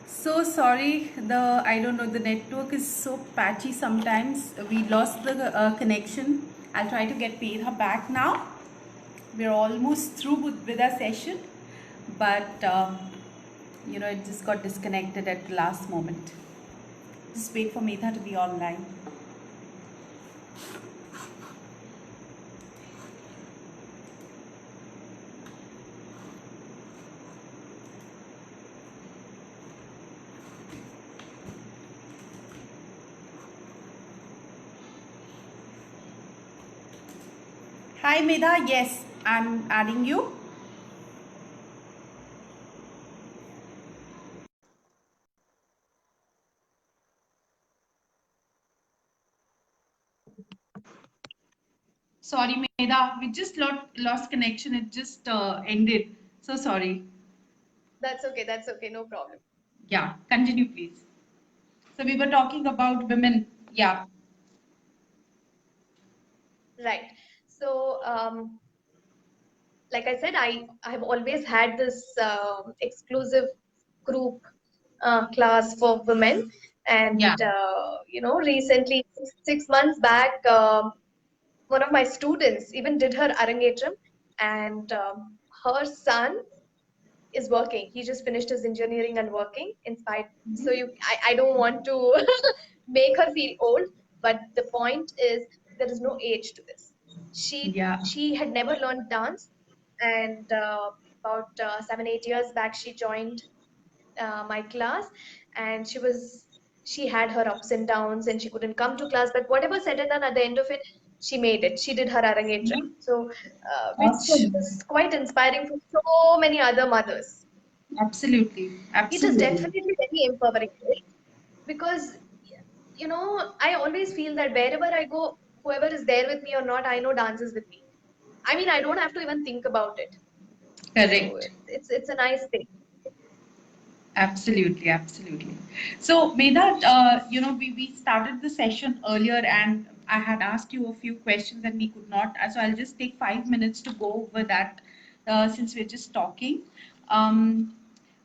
So sorry, I don't know, the network is so patchy sometimes. We lost the connection. I'll try to get Medha back now. We're almost through with our session, but it just got disconnected at the last moment. Just wait for Medha to be online. Hi Medha, yes, I'm adding you. Sorry Medha, we just lost connection. It just ended. So sorry. That's okay. That's okay. No problem. Yeah, continue please. So we were talking about women. Yeah. Right. So, like I said, I have always had this exclusive group class for women, Yeah. and recently, 6 months back, one of my students even did her arangetram, and her son is working. He just finished his engineering and working in spite. So I don't want to make her feel old, but the point is there is no age to this. Yeah. She had never learned dance, and about 7 8 years back she joined my class, and she had her ups and downs, and she couldn't come to class. But whatever said and done, at the end of it, she made it. She did her arangetram, so which Awesome. was quite inspiring for so many other mothers. Absolutely. It is Absolutely. definitely very empowering, right? Because I always feel that wherever I go, whoever is there with me or not, I know dance is with me. I mean, I don't have to even think about it. So Correct. it's a nice thing. Absolutely. Absolutely. So, Medha, we started the session earlier and I had asked you a few questions and we could not. So, I'll just take 5 minutes to go over that since we're just talking. Um,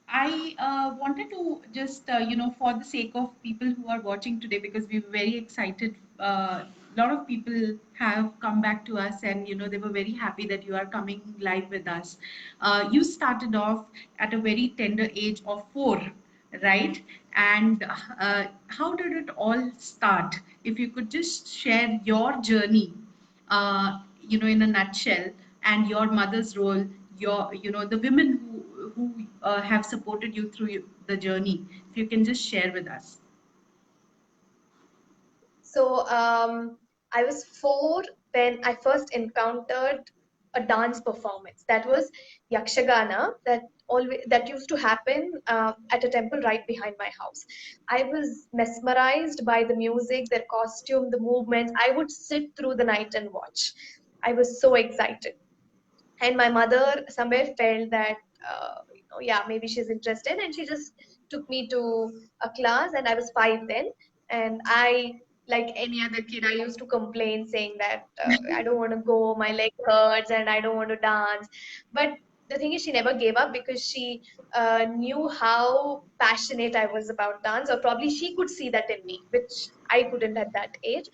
I wanted to just, for the sake of people who are watching today, because we were very excited. A lot of people have come back to us, and they were very happy that you are coming live with us. You started off at a very tender age of 4, right? And how did it all start? If you could just share your journey, in a nutshell, and your mother's role, the women who have supported you through the journey. If you can just share with us. So I was 4 when I first encountered a dance performance. That was Yakshagana that used to happen at a temple right behind my house. I was mesmerized by the music, their costume, the movements. I would sit through the night and watch. I was so excited. And my mother somewhere felt that, yeah, maybe she's interested, and she just took me to a class, and I was 5 then. And I, like any other kid, I used to complain saying that I don't want to go, my leg hurts, and I don't want to dance. But the thing is, she never gave up because she knew how passionate I was about dance, or probably she could see that in me, which I couldn't at that age.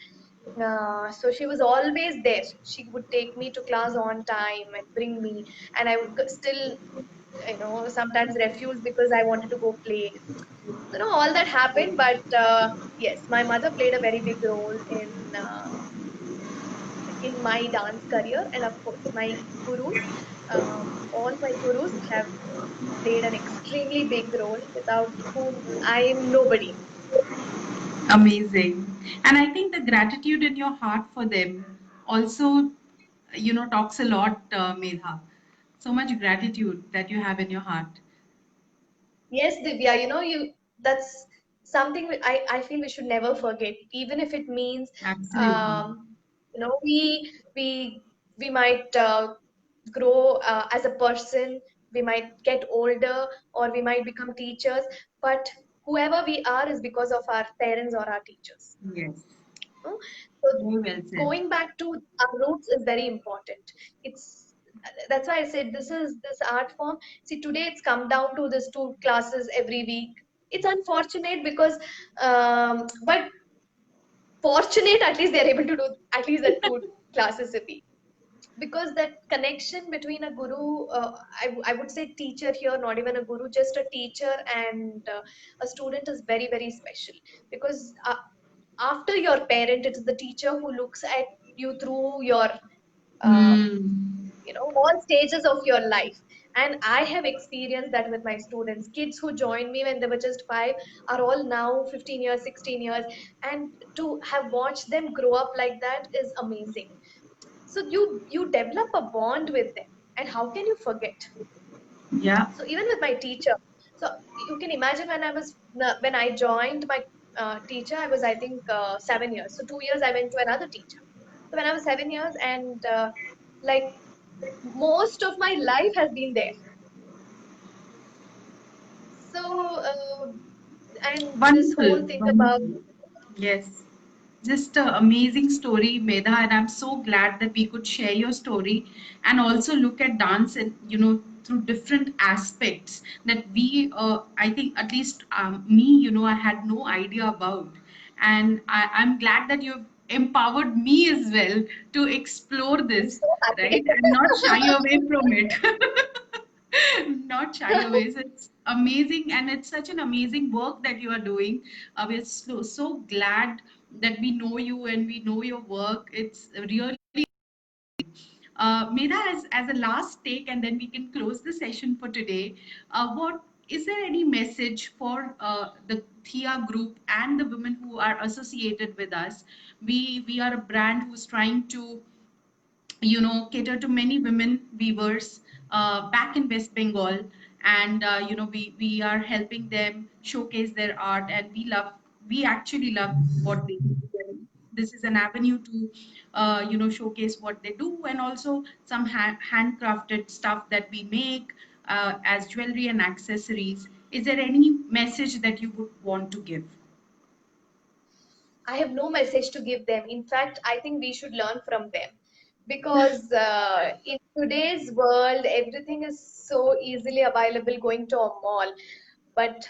So she was always there. She would take me to class on time and bring me, and I would still, sometimes refuse because I wanted to go play. All that happened, but yes, my mother played a very big role in my dance career, and of course, my gurus. All my gurus have played an extremely big role, without whom I am nobody. Amazing. And I think the gratitude in your heart for them also, talks a lot, Medha. So much gratitude that you have in your heart. Yes, Divya, that's something I feel we should never forget, even if it means, Absolutely. um, we might grow as a person, we might get older, or we might become teachers, but whoever we are is because of our parents or our teachers. Yes. No? So Very well said. going back to our roots is very important. It's That's why I said this art form. See, today it's come down to this 2 classes every week. it's unfortunate because, but fortunate at least they're able to do at least that two classes a week, because that connection between a guru, I would say teacher here, not even a guru, just a teacher and a student is very, very special. Because after your parent, it is the teacher who looks at you through your uh, Hmm. all stages of your life. And I have experienced that with my students. Kids who joined me when they were just 5 are all now 15 years, 16 years, and to have watched them grow up like that is amazing. So you develop a bond with them, and how can you forget? Yeah. So even with my teacher, so you can imagine when I joined my teacher, I was, I think, 7 years. So 2 years I went to another teacher. So when I was 7 years, and like most of my life has been there. So and this Wonderful. whole thing about, Wonderful. Yes. Just an amazing story, Medha, and I'm so glad that we could share your story and also look at dance and through different aspects that I think at least me, I had no idea about, and I'm glad that you've empowered me as well to explore I'm this, so happy. right, and not shy away from it. Not shy away. So it's amazing, and it's such an amazing work that you are doing. We're so glad that we know you and we know your work. It's really Medha, as a last take, and then we can close the session for today. What is there any message for the Thea group and the women who are associated with us? We are a brand who's trying to cater to many women weavers back in West Bengal, and we are helping them showcase their art, and we actually love what they do. And this is an avenue to showcase what they do, and also some handcrafted stuff that we make as jewelry and accessories. Is there any message that you would want to give? I have no message to give them. In fact, I think we should learn from them, because in today's world, everything is so easily available going to a mall. But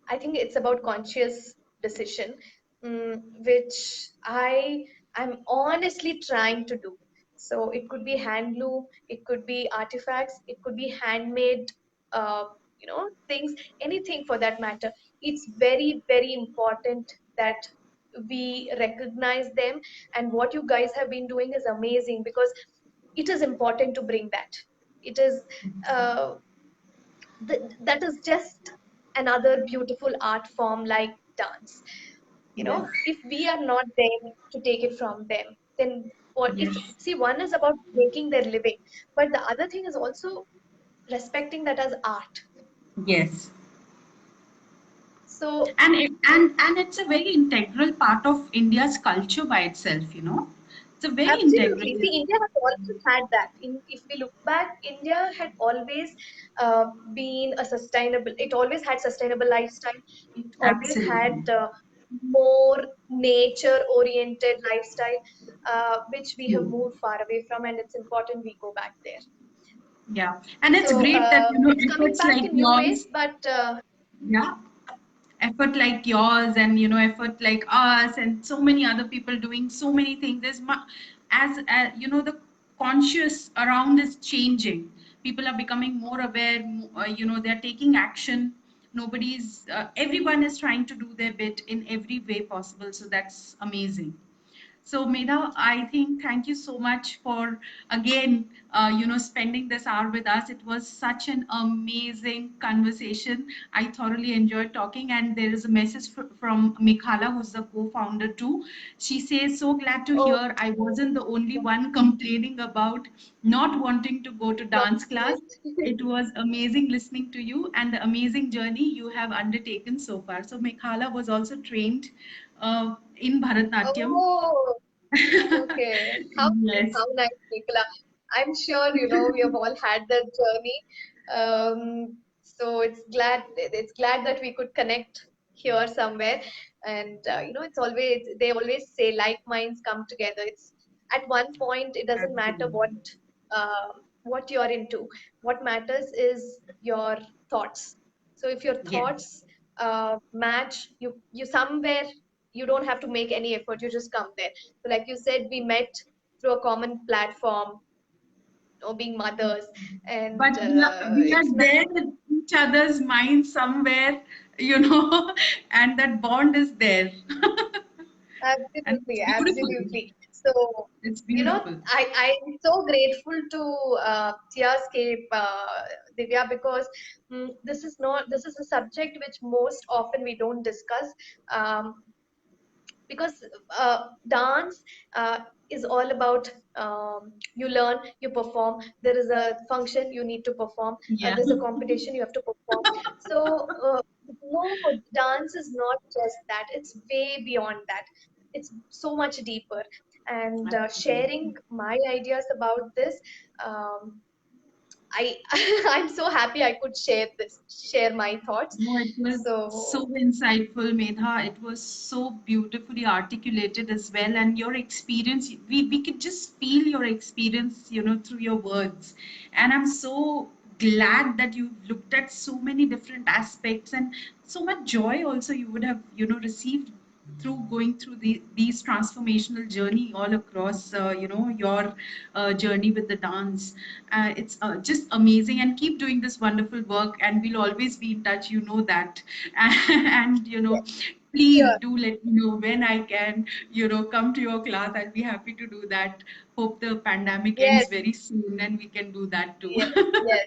I think it's about conscious decision, which I'm honestly trying to do. So it could be handloom, it could be artifacts, it could be handmade, uh, things, anything for that matter. It's very, very important that we recognize them. And what you guys have been doing is amazing, because it is important to bring that. It is uh, that is just another beautiful art form like dance. Yes. If we are not there to take it from them, then what? If Yes. see, one is about making their living, but the other thing is also respecting that as art. Yes. So And it's a very integral part of India's culture by itself. It's a very integral. absolutely. See, India has always had that. If we look back, India had always been a sustainable. It always had sustainable lifestyle. It always had Absolutely. more nature-oriented lifestyle, which we have True. moved far away from, and it's important we go back there. Yeah. And it's So great that it's coming efforts back like in new ways, yours, but yeah, effort like yours, and effort like us and so many other people doing so many things. As the conscious around is changing. People are becoming more aware. They're taking action. Everyone is trying to do their bit in every way possible. So that's amazing. So, Medha, I think thank you so much for again, spending this hour with us. It was such an amazing conversation. I thoroughly enjoyed talking, and there is a message from Mikhala, who's the co-founder too. She says, "So glad to oh, hear I wasn't the only one complaining about not wanting to go to not dance class. yet. It was amazing listening to you and the amazing journey you have undertaken so far." So, Mikhala was also trained in Bharatnatyam. Oh, okay. Yes, How nice, Nicola. I'm sure we have all had that journey. So it's glad that we could connect here somewhere. And it's always, they always say, like minds come together. It's at one point, it doesn't matter absolutely. what you're into. What matters is your thoughts. So if your Yes, thoughts match. You somewhere, you don't have to make any effort, you just come there. So like you said, we met through a common platform, being mothers, and But we are it's there nice. in each other's minds somewhere, and that bond is there. And it's Absolutely, beautiful. absolutely. So, It's you know, beautiful. I'm so grateful to TheiaScape, Divya, because this is a subject which most often we don't discuss. Um, because dance is all about, you learn, you perform. There is a function, you need to perform. Yeah. There's a competition, you have to perform. So no, dance is not just that, it's way beyond that. It's so much deeper. And Absolutely. sharing my ideas about this, um, I I'm so happy I could share my thoughts. No, it was so So insightful, Medha. It was so beautifully articulated as well. And your experience, we could just feel your experience, through your words. And I'm so glad that you looked at so many different aspects and so much joy also you would have, received through going through these transformational journey all across, your journey with the dance. It's just amazing, and keep doing this wonderful work, and we'll always be in touch, that. And yes, please sure. do let me know when I can, come to your class. I'll be happy to do that. Hope the pandemic ends Yes, very soon and we can do that too. yes, yes.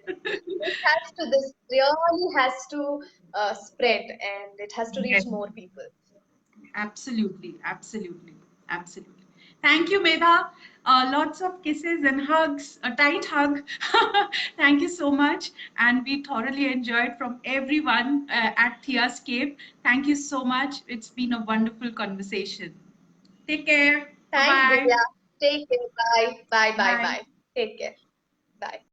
This really has to spread, and it has to reach Yes. more people. Absolutely, absolutely, absolutely. Thank you, Medha. Lots of kisses and hugs, a tight hug. Thank you so much. And we thoroughly enjoyed from everyone at TheiaScape. Thank you so much. It's been a wonderful conversation. Take care. Bye Thanks, bye. Divya. Take care. Bye. Bye. Bye. Bye. Bye. Take care. Bye.